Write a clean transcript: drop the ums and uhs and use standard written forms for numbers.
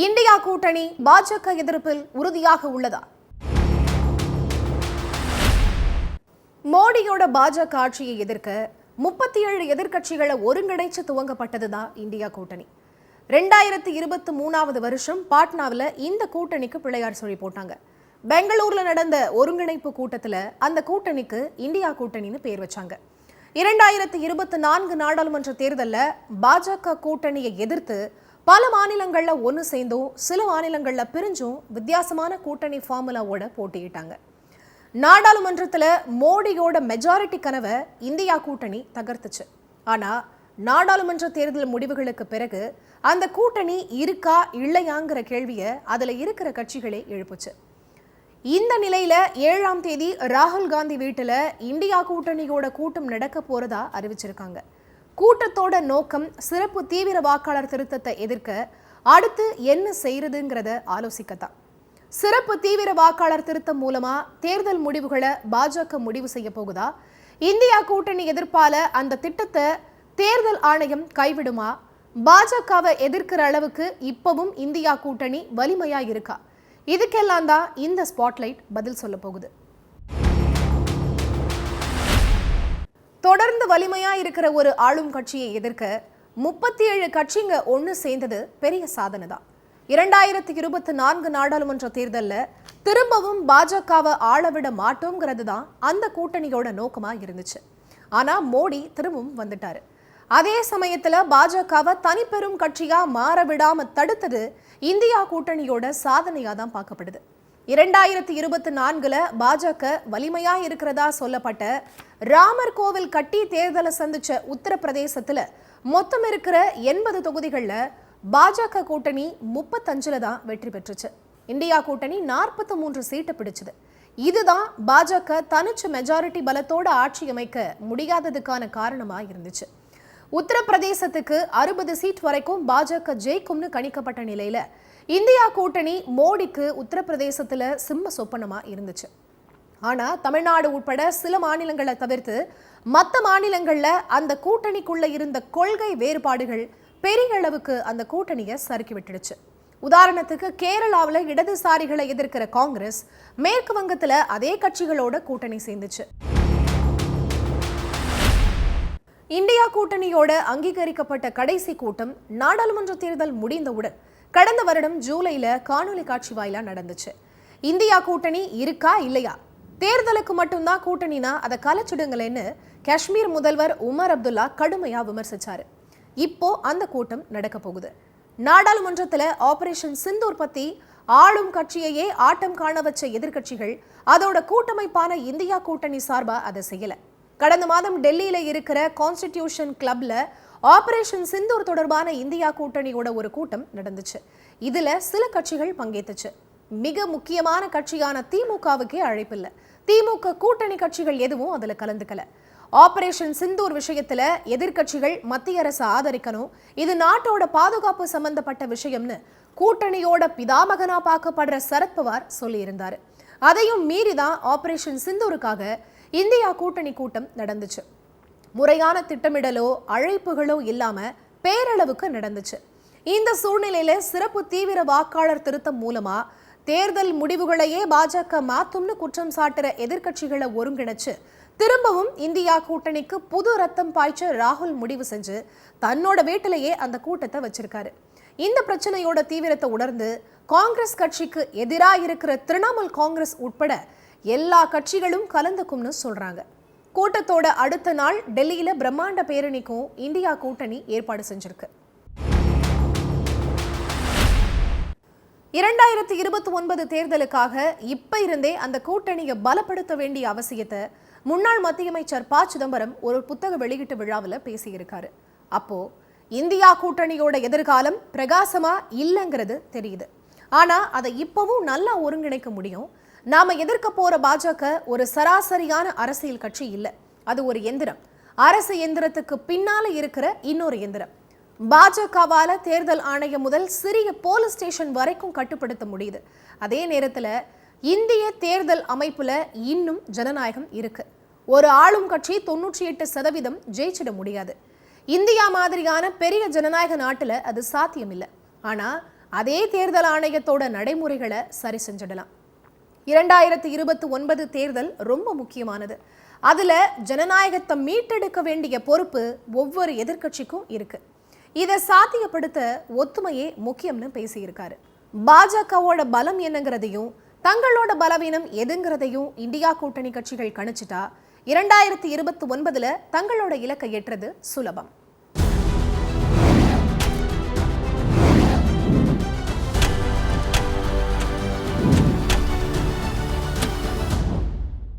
India கூட்டணி பாஜக எதிர்ப்பில் உறுதியாக உள்ளதா? மோடியோட பாஜக ஆட்சியை எதிர்க்க 37 எதிர்க்கட்சிகளை ஒருங்கிணைச்சு துவங்கப்பட்டதுதான் இந்தியா கூட்டணி. 2023 வருஷம் பாட்னாவில் இந்த கூட்டணிக்கு பிள்ளையார் சொல்லி போட்டாங்க. பெங்களூர்ல நடந்த ஒருங்கிணைப்பு கூட்டத்தில் அந்த கூட்டணிக்கு இந்தியா கூட்டணின்னு பேர் வச்சாங்க. 2024 நாடாளுமன்ற தேர்தலில் பாஜக கூட்டணியை எதிர்த்து பல மாநிலங்கள்ல ஒன்று சேர்ந்தும் சில மாநிலங்கள்ல பிரிஞ்சும் வித்தியாசமான கூட்டணி ஃபார்முலாவோட போட்டியிட்டாங்க. நாடாளுமன்றத்தில் மோடியோட மெஜாரிட்டி கனவை இந்தியா கூட்டணி தகர்த்துச்சு. ஆனா நாடாளுமன்ற தேர்தல் முடிவுகளுக்கு பிறகு அந்த கூட்டணி இருக்கா இல்லையாங்கிற கேள்வியை அதுல இருக்கிற கட்சிகளே எழுப்புச்சு. இந்த நிலையில 7ஆம் தேதி ராகுல் காந்தி வீட்டுல இந்தியா கூட்டணியோட கூட்டம் நடக்க போறதா அறிவிச்சிருக்காங்க. கூட்டத்தோட நோக்கம் சிறப்பு தீவிர வாக்காளர் திருத்தத்தை எதிர்க்க அடுத்து என்ன செய்யறதுங்கிறத ஆலோசிக்கத்தான். சிறப்பு தீவிர வாக்காளர் திருத்தம் மூலமா தேர்தல் முடிவுகளை பாஜக முடிவு செய்ய போகுதா? இந்தியா கூட்டணி எதிர்ப்பால அந்த திட்டத்தை தேர்தல் ஆணையம் கைவிடுமா? பாஜகவை எதிர்க்கிற அளவுக்கு இப்பவும் இந்தியா கூட்டணி வலிமையா இருக்கா? இதுக்கெல்லாம் தான் இந்த ஸ்பாட்லைட் பதில் சொல்ல போகுது. தொடர்ந்து வலிமையா இருக்கிற ஒரு ஆளும் கட்சியை எதிர்க்க 37 கட்சிங்க ஒன்று சேர்ந்தது பெரிய சாதனை தான். 2024 நாடாளுமன்ற தேர்தலில் திரும்பவும் பாஜகவை ஆளவிட மாட்டோங்கிறது தான் அந்த கூட்டணியோட நோக்கமா இருந்துச்சு. ஆனா மோடி திரும்பவும் வந்துட்டாரு. அதே சமயத்துல பாஜகவை தனிப்பெரும் கட்சியா மாற விடாம தடுத்தது இந்தியா கூட்டணியோட சாதனையா தான் பார்க்கப்படுது. 2024 பாஜக வலிமையா இருக்கிறதா சொல்லப்பட்ட ராமர் கோவில் கட்டி தேர்தலை சந்திச்ச உத்தரப்பிரதேசத்துல மொத்தம் இருக்கிற 80 தொகுதிகள்ல பாஜக கூட்டணி 35 தான் வெற்றி பெற்றுச்சு. இந்தியா கூட்டணி 43 சீட்டை பிடிச்சது. இதுதான் பாஜக தனிச்சு மெஜாரிட்டி பலத்தோட ஆட்சி அமைக்க முடியாததுக்கான காரணமா இருந்துச்சு. உத்தரப்பிரதேசத்துக்கு 60 சீட் வரைக்கும் பாஜக ஜெயிக்கும்னு கணிக்கப்பட்ட நிலையில இந்தியா கூட்டணி மோடிக்கு உத்தரப்பிரதேசத்துல சிம்ம சொப்பனமா இருந்துச்சு. ஆனா தமிழ்நாடு உட்பட சில மாநிலங்களை தவிர்த்து மற்ற மாநிலங்கள்ல அந்த கூட்டணிக்குள்ள இருந்த கொள்கை வேறுபாடுகள் பெரிய அளவுக்கு அந்த கூட்டணியை சறுக்கி விட்டுடுச்சு. உதாரணத்துக்கு கேரளாவில் இடதுசாரிகளை எதிர்க்கிற காங்கிரஸ் மேற்கு வங்கத்துல அதே கட்சிகளோட கூட்டணி சேர்ந்துச்சு. இந்தியா கூட்டணியோட அங்கீகரிக்கப்பட்ட கடைசி கூட்டம் நாடாளுமன்ற தேர்தல் முடிந்தவுடன் கடந்த வருடம் ஜூலைல காணொலி காட்சி வாயிலா நடந்துச்சு. இந்தியா கூட்டணி இருக்கா இல்லையா, தேர்தலுக்கு மட்டும்தான் கூட்டணினா அதை கலைச்சிடுங்களேன்னு காஷ்மீர் முதல்வர் உமர் அப்துல்லா கடுமையா விமர்சிச்சாரு. இப்போ அந்த கூட்டம் நடக்க போகுது. நாடாளுமன்றத்துல ஆபரேஷன் சிந்தூர் பத்தி ஆளும் கட்சியையே ஆட்டம் காண வச்ச எதிர்கட்சிகள் அதோட கூட்டமைப்பான இந்தியா கூட்டணி சார்பா அதை செய்யல. கடந்த மாதம் டெல்லியில இருக்கிற கான்ஸ்டிடியூஷன் கிளப்ல ஆபரேஷன் சிந்தூர் தொடர்பான இந்தியா கூட்டணியோட ஒரு கூட்டம் நடந்துச்சு. இதுல சில கட்சிகள் பங்கேற்றுச்சு. மிக முக்கியமான கட்சியான திமுகவுக்கே அழைப்பில்லை. திமுக கூட்டணி கட்சிகள் எதுவும் அதுல கலந்துக்கல. ஆபரேஷன் சிந்தூர் விஷயத்துல எதிர்கட்சிகள் மத்திய அரசு ஆதரிக்கணும், இது நாட்டோட பாதுகாப்பு சம்பந்தப்பட்ட விஷயம்னு கூட்டணியோட பிதாமகனா பார்க்கப்படுற சரத்பவார் சொல்லி இருந்தாரு. அதையும் மீறிதான் ஆபரேஷன் சிந்தூருக்காக இந்தியா கூட்டணி கூட்டம் நடந்துச்சு. முறையான திட்டமிடலோ அழைப்புகளோ இல்லாம பேரளவுக்கு நடந்துச்சு. இந்த சூழ்நிலையில சிறப்பு தீவிர வாக்காளர் திருத்தம் மூலமா தேர்தல் முடிவுகளையே பாஜக மாத்தும்னு குற்றம் சாட்டுற எதிர்கட்சிகளை ஒருங்கிணைச்சு திரும்பவும் இந்தியா கூட்டணிக்கு புது ரத்தம் பாய்ச்ச ராகுல் முடிவு செஞ்சு தன்னோட வீட்டிலேயே அந்த கூட்டத்தை வச்சிருக்காரு. இந்த பிரச்சனையோட தீவிரத்தை உணர்ந்து காங்கிரஸ் கட்சிக்கு எதிராக இருக்கிற திரிணாமுல் காங்கிரஸ் உட்பட எல்லா கட்சிகளும் கலந்துக்கும்னு சொல்றாங்க. கூட்டத்தோட அடுத்த நாள் டெல்லியில பிரம்மாண்ட பேரணிக்கும் இந்தியா கூட்டணி ஏற்பாடு செஞ்சிருக்கு. 2029 தேர்தலுக்காக இப்ப இருந்தே அந்த கூட்டணியை பலப்படுத்த வேண்டிய அவசியத்தை முன்னாள் மத்திய அமைச்சர் ப. சிதம்பரம் ஒரு புத்தக வெளியீட்டு விழாவில் பேசியிருக்காரு. அப்போ இந்தியா கூட்டணியோட எதிர்காலம் பிரகாசமா இல்லைங்கிறது தெரியுது. ஆனா அதை இப்பவும் நல்லா ஒருங்கிணைக்க முடியும். நாம எதிர்க்க போற பாஜக ஒரு சராசரியான அரசியல் கட்சி இல்ல, அது ஒரு எந்திரம். அரசு எந்திரத்துக்கு பின்னால இருக்கிற இன்னொரு எந்திரம். பாஜகவால தேர்தல் ஆணையம் முதல் சிறிய போலீஸ் ஸ்டேஷன் வரைக்கும் கட்டுப்படுத்த முடியுது. அதே நேரத்துல இந்திய தேர்தல் அமைப்புல இன்னும் ஜனநாயகம் இருக்கு. ஒரு ஆளும் கட்சி 98% ஜெயிச்சிட முடியாது. இந்தியா மாதிரியான பெரிய ஜனநாயக நாட்டுல அது சாத்தியம் இல்லை. ஆனா அதே தேர்தல் ஆணையத்தோட நடைமுறைகளை சரி செஞ்சிடலாம். 2029 தேர்தல் ரொம்ப முக்கியமானது. அதுல ஜனநாயகத்தை மீட்டெடுக்க வேண்டிய பொறுப்பு ஒவ்வொரு எதிர்க்கட்சிக்கும் இருக்கு. இதை சாத்தியப்படுத்த ஒத்துமையே முக்கியம்னு பேசியிருக்காரு. பாஜகவோட பலம் என்னங்கிறதையும் தங்களோட பலவீனம் எதுங்கிறதையும் இந்தியா கூட்டணி கட்சிகள் கணிச்சிட்டா 2029 தங்களோட இலக்கை எட்டுறது சுலபம்.